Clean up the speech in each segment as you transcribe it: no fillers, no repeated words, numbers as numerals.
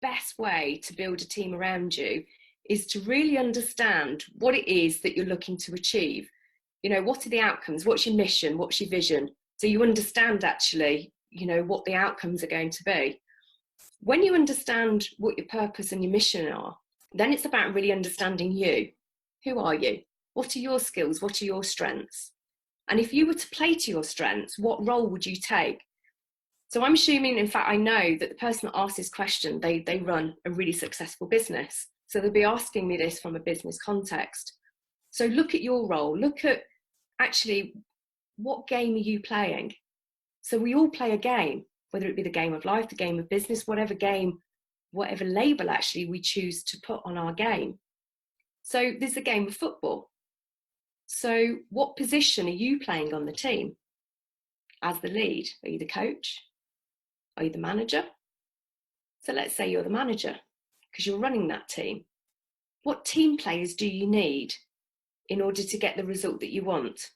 best way to build a team around you is to really understand what it is that you're looking to achieve. You know, what are the outcomes? What's your mission? What's your vision? So you understand actually, you know, what the outcomes are going to be. When you understand what your purpose and your mission are, then it's about really understanding you. Who are you? What are your skills? What are your strengths? And if you were to play to your strengths, what role would you take? So I'm assuming, in fact, I know that the person that asked this question, they run a really successful business. So they'll be asking me this from a business context. So look at your role. Look at actually, what game are you playing? So we all play a game, whether it be the game of life, the game of business, whatever game, whatever label actually we choose to put on our game. So there's a game of football. So what position are you playing on the team? As the lead, are you the coach? Are you the manager? So let's say you're the manager because you're running that team. What team players do you need in order to get the result that you want?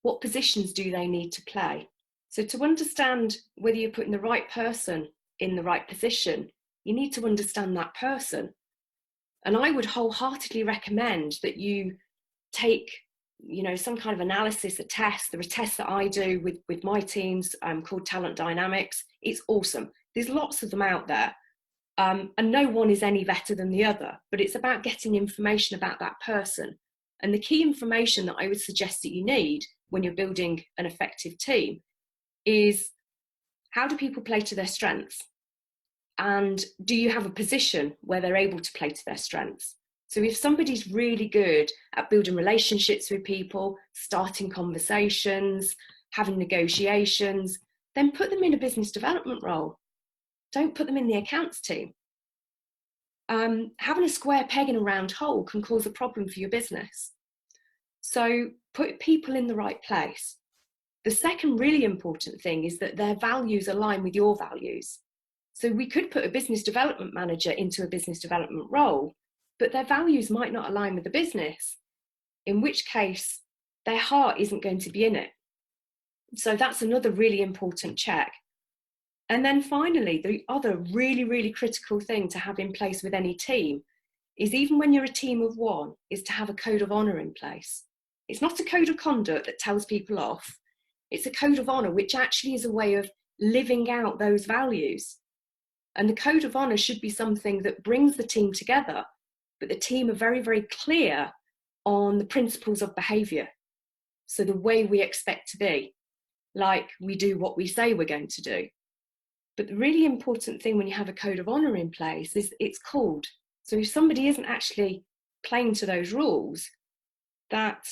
What positions do they need to play? So to understand whether you're putting the right person in the right position, you need to understand that person. And I would wholeheartedly recommend that you take, you know, some kind of analysis, a test. There are tests that I do with my teams called Talent Dynamics. It's awesome. There's lots of them out there. And no one is any better than the other, but it's about getting information about that person. And the key information that I would suggest that you need when you're building an effective team is, how do people play to their strengths? And do you have a position where they're able to play to their strengths? So if somebody's really good at building relationships with people, starting conversations, having negotiations, then put them in a business development role. Don't put them in the accounts team. Having a square peg in a round hole can cause a problem for your business. So put people in the right place. The second really important thing is that their values align with your values. So we could put a business development manager into a business development role, but their values might not align with the business, in which case their heart isn't going to be in it. So that's another really important check. And then finally, the other really, really critical thing to have in place with any team is, even when you're a team of one, is to have a code of honour in place. It's not a code of conduct that tells people off. It's a code of honour, which actually is a way of living out those values. And the code of honour should be something that brings the team together, but the team are very, very clear on the principles of behaviour. So the way we expect to be, like we do what we say we're going to do. But the really important thing when you have a code of honour in place is it's called. So if somebody isn't actually playing to those rules, that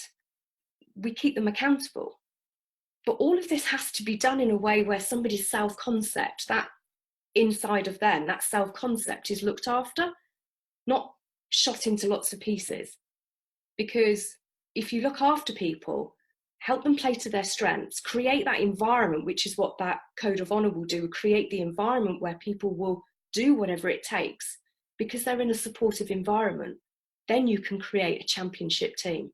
we keep them accountable. But all of this has to be done in a way where somebody's self-concept, that inside of them, that self-concept is looked after, not shot into lots of pieces. Because if you look after people, help them play to their strengths, create that environment, which is what that code of honour will do, create the environment where people will do whatever it takes because they're in a supportive environment, then you can create a championship team.